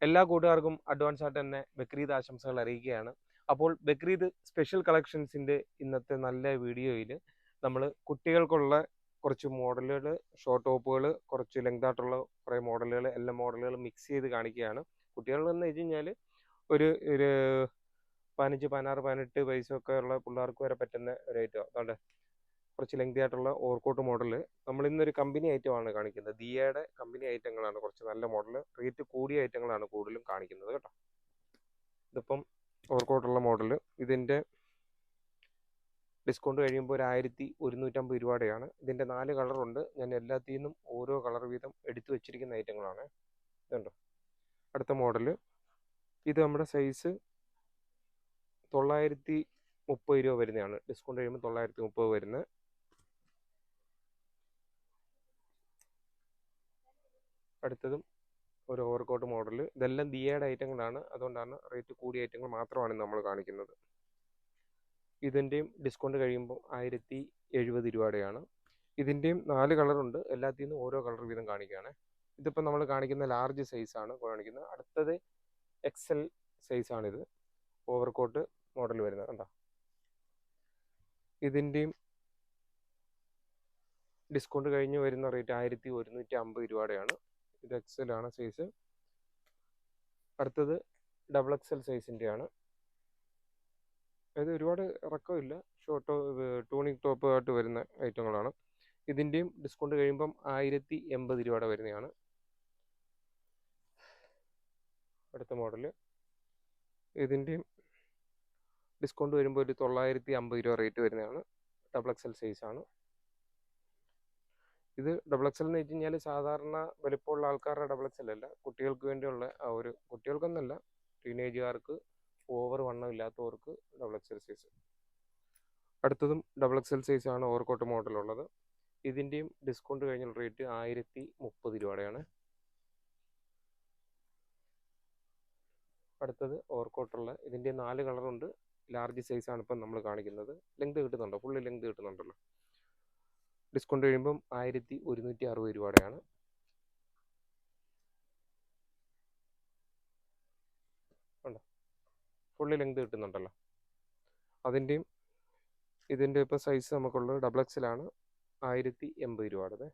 എല്ലാ കൂട്ടുകാർക്കും അഡ്വാൻസ് ആയിട്ട് തന്നെ ബക്രീദ് ആശംസകൾ അറിയിക്കുകയാണ്. അപ്പോൾ ബക്രീദ് സ്പെഷ്യൽ കളക്ഷൻസിൻ്റെ ഇന്നത്തെ നല്ല വീഡിയോയിൽ നമ്മൾ കുട്ടികൾക്കുള്ള കുറച്ച് മോഡലുകൾ, ഷോർട്ട് ടോപ്പുകൾ, കുറച്ച് ലെങ്തായിട്ടുള്ള കുറേ മോഡലുകൾ, എല്ലാ മോഡലുകളും മിക്സ് ചെയ്ത് കാണിക്കുകയാണ്. കുട്ടികൾ എന്ന് വെച്ച് കഴിഞ്ഞാൽ ഒരു ഒരു 15, 16, 18 വയസ്സൊക്കെ ഉള്ള പിള്ളേർക്ക് വരെ പറ്റുന്ന ഒരു ഐറ്റം. അതുകൊണ്ട് കുറച്ച് ലെങ്തി ആയിട്ടുള്ള ഓവർകോട്ട് മോഡൽ നമ്മൾ ഇന്നൊരു കമ്പനി ഐറ്റമാണ് കാണിക്കുന്നത്. ദിയയുടെ കമ്പനി ഐറ്റങ്ങളാണ് കുറച്ച് നല്ല മോഡൽ, റേറ്റ് കൂടിയ ഐറ്റങ്ങളാണ് കൂടുതലും കാണിക്കുന്നത് കേട്ടോ. ഇതിപ്പം ഓവർകോട്ടുള്ള മോഡൽ, ഇതിൻ്റെ ഡിസ്കൗണ്ട് കഴിയുമ്പോൾ ഒരു 1150 രൂപയുടെയാണ്. ഇതിൻ്റെ 4 കളറുണ്ട്. ഞാൻ എല്ലാത്തിൽ നിന്നും ഓരോ കളർ വീതം എടുത്തു വെച്ചിരിക്കുന്ന ഐറ്റങ്ങളാണ്. ഇതുണ്ടോ അടുത്ത മോഡൽ. ഇത് നമ്മുടെ സൈസ് 930 രൂപ വരുന്നതാണ്. ഡിസ്കൗണ്ട് കഴിയുമ്പോൾ 930 വരുന്നത്. അടുത്തതും ഒരു ഓവർകോട്ട് മോഡൽ. ഇതെല്ലാം ദിയയുടെ ഐറ്റങ്ങളാണ്, അതുകൊണ്ടാണ് റേറ്റ് കൂടിയ ഐറ്റങ്ങൾ മാത്രമാണ് നമ്മൾ കാണിക്കുന്നത്. ഇതിൻ്റെയും ഡിസ്കൗണ്ട് കഴിയുമ്പോൾ 1070 രൂപയുടെയാണ്. ഇതിൻ്റെയും 4 കളറുണ്ട്. എല്ലാത്തിൽ നിന്നും ഓരോ കളർ വീതം കാണിക്കുകയാണ്. ഇതിപ്പോൾ നമ്മൾ കാണിക്കുന്ന ലാർജ് സൈസാണ് കാണിക്കുന്നത്. അടുത്തത് എക്സൽ സൈസാണിത്, ഓവർകോട്ട് മോഡൽ വരുന്നത് കണ്ടോ. ഇതിൻ്റെയും ഡിസ്കൗണ്ട് കഴിഞ്ഞ് വരുന്ന റേറ്റ് 1150 രൂപയുടെയാണ്. ഇത് എക്സലാണ് സൈസ്. അടുത്തത് ഡബിൾ എക്സൽ സൈസിൻ്റെയാണ്. അത് ഒരുപാട് ഇറക്കമില്ല, ഷോർട്ട് ടൂണിക് ടോപ്പ് ആയിട്ട് വരുന്ന ഐറ്റങ്ങളാണ്. ഇതിൻ്റെയും ഡിസ്കൗണ്ട് കഴിയുമ്പം 1080 രൂപയുടെ വരുന്നതാണ്. അടുത്ത മോഡൽ. ഇതിൻ്റെയും ഡിസ്കൗണ്ട് വരുമ്പോൾ ഒരു 950 രൂപ റേറ്റ് വരുന്നതാണ്. ഡബിൾ എക്സൽ സൈസാണ്. ഇത് ഡബിൾ എക്സൽ എന്ന് വെച്ച് കഴിഞ്ഞാൽ സാധാരണ വലിപ്പമുള്ള ആൾക്കാരുടെ ഡബിൾ എക്സൽ അല്ല, കുട്ടികൾക്ക് വേണ്ടിയുള്ള ആ ഒരു, കുട്ടികൾക്കൊന്നല്ല, ടീനേജുകാർക്ക്, ഓവർ വണ്ണം ഇല്ലാത്തവർക്ക് ഡബിൾ എക്സൽ സൈസ്. അടുത്തതും ഡബിൾ എക്സൽ സൈസാണ്, ഓവർകോട്ട് മോഡലുള്ളത്. ഇതിൻ്റെയും ഡിസ്കൗണ്ട് കഴിഞ്ഞുള്ള റേറ്റ് 1030 രൂപയുടെയാണ്. അടുത്തത് ഓവർകോട്ടുള്ള, ഇതിൻ്റെ 4 കളറുണ്ട്. ലാർജ് സൈസാണ് ഇപ്പം നമ്മൾ കാണിക്കുന്നത്. ലെങ്ത് കിട്ടുന്നുണ്ടോ? Full length കിട്ടുന്നുണ്ടല്ലോ. ഡിസ്കൗണ്ട് കഴിയുമ്പം 1160 രൂപയുടെയാണ്. ഉണ്ടോ, ഫുള്ള് ലെങ്ത് കിട്ടുന്നുണ്ടല്ലോ. അതിൻ്റെയും ഇതിൻ്റെ ഇപ്പോൾ സൈസ് നമുക്കുള്ളത് ഡബിൾ എക്സലാണ്, 1080 രൂപയുടേത്.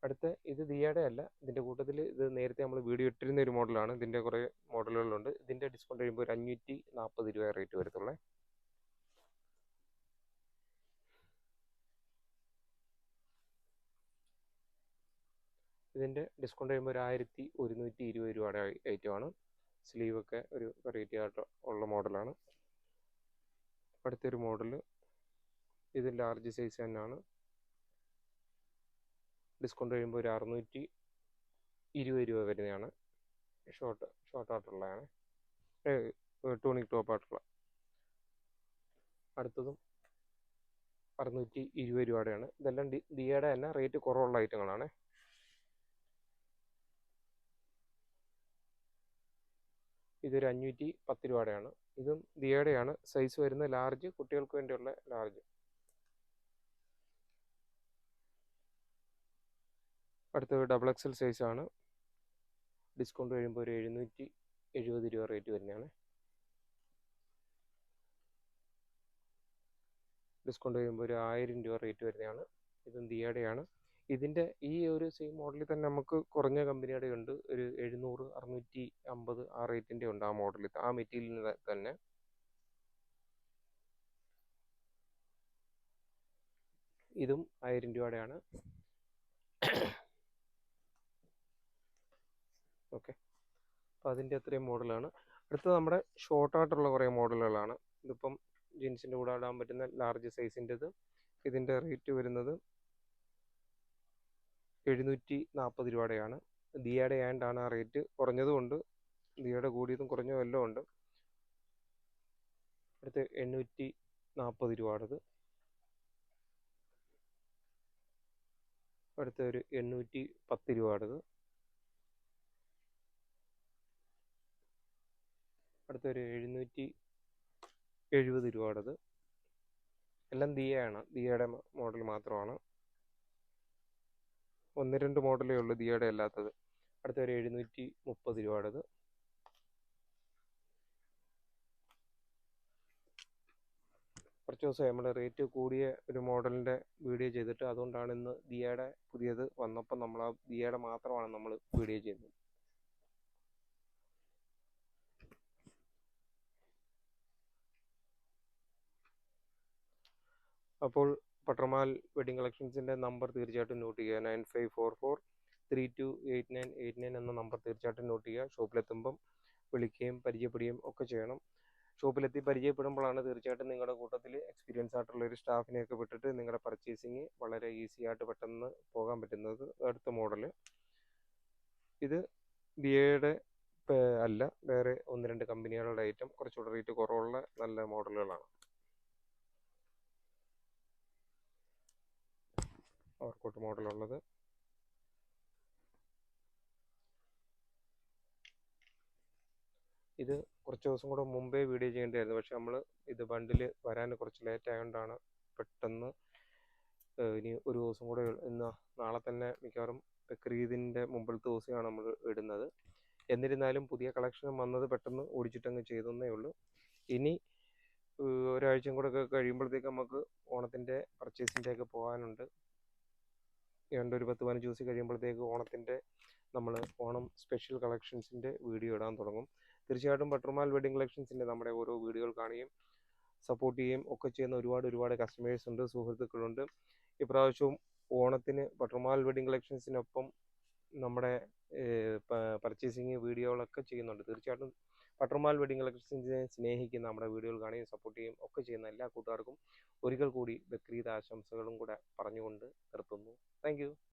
അടുത്ത ഇത് ദിയയുടെ അല്ല, ഇതിൻ്റെ കൂട്ടത്തിൽ ഇത് നേരത്തെ നമ്മൾ വീഡിയോ ഇട്ടിരുന്ന ഒരു മോഡലാണ്. ഇതിൻ്റെ കുറേ മോഡലുകളുണ്ട്. ഇതിൻ്റെ ഡിസ്കൗണ്ട് കഴിയുമ്പോൾ ഒരു 540 രൂപ റേറ്റ് വരത്തുള്ളേ. ഇതിൻ്റെ ഡിസ്കൗണ്ട് കഴിയുമ്പോൾ ഒരു 1120 രൂപയുടെ ഐറ്റമാണ്. സ്ലീവൊക്കെ ഒരു വെറൈറ്റി ആയിട്ട് ഉള്ള മോഡലാണ്. അടുത്തൊരു മോഡൽ, ഇത് ലാർജ് സൈസ് തന്നെയാണ്. ഡിസ്കൗണ്ട് കഴിയുമ്പോൾ ഒരു 620 രൂപ വരുന്നതാണ്. ഷോർട്ടായിട്ടുള്ളതാണ്, ടൂണിക് ടോപ്പായിട്ടുള്ള. അടുത്തതും 620 രൂപയുടെയാണ്. ഇതെല്ലാം ദിയയുടെ തന്നെ റേറ്റ് കുറവുള്ള ഐറ്റങ്ങളാണ്. ഇതൊരു 510 രൂപയുടെയാണ്. ഇതും ദിയയുടെയാണ്. സൈസ് വരുന്ന ലാർജ്, കുട്ടികൾക്ക് വേണ്ടിയുള്ള ലാർജ്. അടുത്തൊരു ഡബിൾ എക്സൽ സൈസാണ്. ഡിസ്കൗണ്ട് കഴിയുമ്പോൾ ഒരു 770 രൂപ റേറ്റ് വരുന്നതാണ്. ഡിസ്കൗണ്ട് കഴിയുമ്പോൾ ഒരു 1000 രൂപ റേറ്റ് വരുന്നതാണ്. ഇതും ദിയയുടെയാണ്. ഇതിൻ്റെ ഈ ഒരു സെയിം മോഡലിൽ തന്നെ നമുക്ക് കുറഞ്ഞ കമ്പനിയുടെ ഉണ്ട്, ഒരു 700, 650 ആ റേറ്റിൻ്റെ ഉണ്ട്. ആ മോഡലിൽ, ആ മെറ്റീരിയലിൽ തന്നെ. ഇതും 1000 രൂപയുടെയാണ്. ഓക്കെ, അപ്പോൾ അതിൻ്റെ അത്രയും മോഡലാണ്. അടുത്തത് നമ്മുടെ ഷോർട്ടായിട്ടുള്ള കുറേ മോഡലുകളാണ്. ഇതിപ്പം ജീൻസിൻ്റെ കൂടെ ഇടാൻ പറ്റുന്ന ലാർജ് സൈസിൻ്റെത്. ഇതിൻ്റെ റേറ്റ് വരുന്നത് 740 രൂപയുടെയാണ്. ദിയയുടെ ആൻഡാണ് ആ റേറ്റ്. കുറഞ്ഞതുകൊണ്ട്, ദിയയുടെ കൂടിയതും കുറഞ്ഞതും എല്ലാം ഉണ്ട്. അടുത്ത് 840 രൂപയുടേത്. അടുത്ത ഒരു 810 രൂപയുടേത്. അടുത്തൊരു 770 രൂപയുടേത്. എല്ലാം ദിയയാണ്, ദിയയുടെ മോഡൽ മാത്രമാണ്. 1-2 മോഡലേ ഉള്ളൂ ദിയയുടെ അല്ലാത്തത്. അടുത്ത ഒരു 730 രൂപയുടേത്. കുറച്ച് ദിവസമായി നമ്മൾ റേറ്റ് കൂടിയ ഒരു മോഡലിൻ്റെ വീഡിയോ ചെയ്തിട്ട്, അതുകൊണ്ടാണ് ഇന്ന് ദിയയുടെ പുതിയത് വന്നപ്പോൾ നമ്മൾ ആ ദിയയുടെ മാത്രമാണ് നമ്മൾ വീഡിയോ ചെയ്യുന്നത്. അപ്പോൾ പട്ടർമാൽ വെഡിങ് കളക്ഷൻസിൻ്റെ നമ്പർ തീർച്ചയായിട്ടും നോട്ട് ചെയ്യുക. 9544328989 എന്ന നമ്പർ തീർച്ചയായിട്ടും നോട്ട് ചെയ്യുക. ഷോപ്പിലെത്തുമ്പം വിളിക്കുകയും പരിചയപ്പെടുകയും ഒക്കെ ചെയ്യണം. ഷോപ്പിലെത്തി പരിചയപ്പെടുമ്പോഴാണ് തീർച്ചയായിട്ടും നിങ്ങളുടെ കൂട്ടത്തിൽ എക്സ്പീരിയൻസ് ആയിട്ടുള്ള ഒരു സ്റ്റാഫിനെയൊക്കെ വിട്ടിട്ട് നിങ്ങളുടെ പർച്ചേസിങ് വളരെ ഈസി ആയിട്ട് പെട്ടെന്ന് പോകാൻ പറ്റുന്നത്. അടുത്ത മോഡൽ ഇത് ദിയയുടെ അല്ല, വേറെ 1-2 കമ്പനികളുടെ ഐറ്റം, കുറച്ചുകൂടെ റേറ്റ് കുറവുള്ള നല്ല മോഡലുകളാണ്. ഓവർകോട്ട് മോഡലുള്ളത്. ഇത് കുറച്ച് ദിവസം കൂടെ മുമ്പേ വീഡിയോ ചെയ്യേണ്ടതായിരുന്നു, പക്ഷെ നമ്മൾ ഇത് ബണ്ടിൽ വരാൻ കുറച്ച് ലേറ്റ് ആയതുകൊണ്ടാണ് പെട്ടെന്ന് ഇനി ഒരു ദിവസം കൂടെ, ഇന്ന് നാളെ തന്നെ മിക്കവാറും ബക്രീദിൻ്റെ മുമ്പിലത്തെ ദിവസമാണ് നമ്മൾ ഇടുന്നത്. എന്നിരുന്നാലും പുതിയ കളക്ഷൻ വന്നത് പെട്ടെന്ന് ഓടിച്ചിട്ടങ്ങ് ചെയ്തേ ഉള്ളൂ. ഇനി ഒരാഴ്ചയും കൂടെ ഒക്കെ കഴിയുമ്പോഴത്തേക്ക് നമുക്ക് ഓണത്തിൻ്റെ പർച്ചേസിൻ്റെയൊക്കെ പോകാനുണ്ട്. ഏതാണ്ട് ഒരു 10-15 ദിവസം കഴിയുമ്പോഴത്തേക്ക് ഓണത്തിൻ്റെ നമ്മൾ ഓണം സ്പെഷ്യൽ കളക്ഷൻസിൻ്റെ വീഡിയോ ഇടാൻ തുടങ്ങും. തീർച്ചയായിട്ടും പട്ടർമാൽ വെഡിങ് കളക്ഷൻസിൻ്റെ നമ്മുടെ ഓരോ വീഡിയോകൾ കാണുകയും സപ്പോർട്ട് ചെയ്യുകയും ഒക്കെ ചെയ്യുന്ന ഒരുപാട് കസ്റ്റമേഴ്സ് ഉണ്ട്, സുഹൃത്തുക്കളുണ്ട്. ഇപ്രാവശ്യവും ഓണത്തിന് പട്ടർമാൽ വെഡിങ് കളക്ഷൻസിനൊപ്പം നമ്മുടെ പർച്ചേസിങ് വീഡിയോകളൊക്കെ ചെയ്യുന്നുണ്ട്. തീർച്ചയായിട്ടും പട്ടർമാൽ വെഡിങ് കളക്ഷൻസിനെ സ്നേഹിക്കുന്ന, നമ്മുടെ വീഡിയോകൾ കാണുകയും സപ്പോർട്ട് ചെയ്യുകയും ഒക്കെ ചെയ്യുന്ന എല്ലാ കൂട്ടുകാർക്കും ഒരിക്കൽ കൂടി ബക്രീദ് ആശംസകളും കൂടെ പറഞ്ഞുകൊണ്ട് നിർത്തുന്നു. Thank you.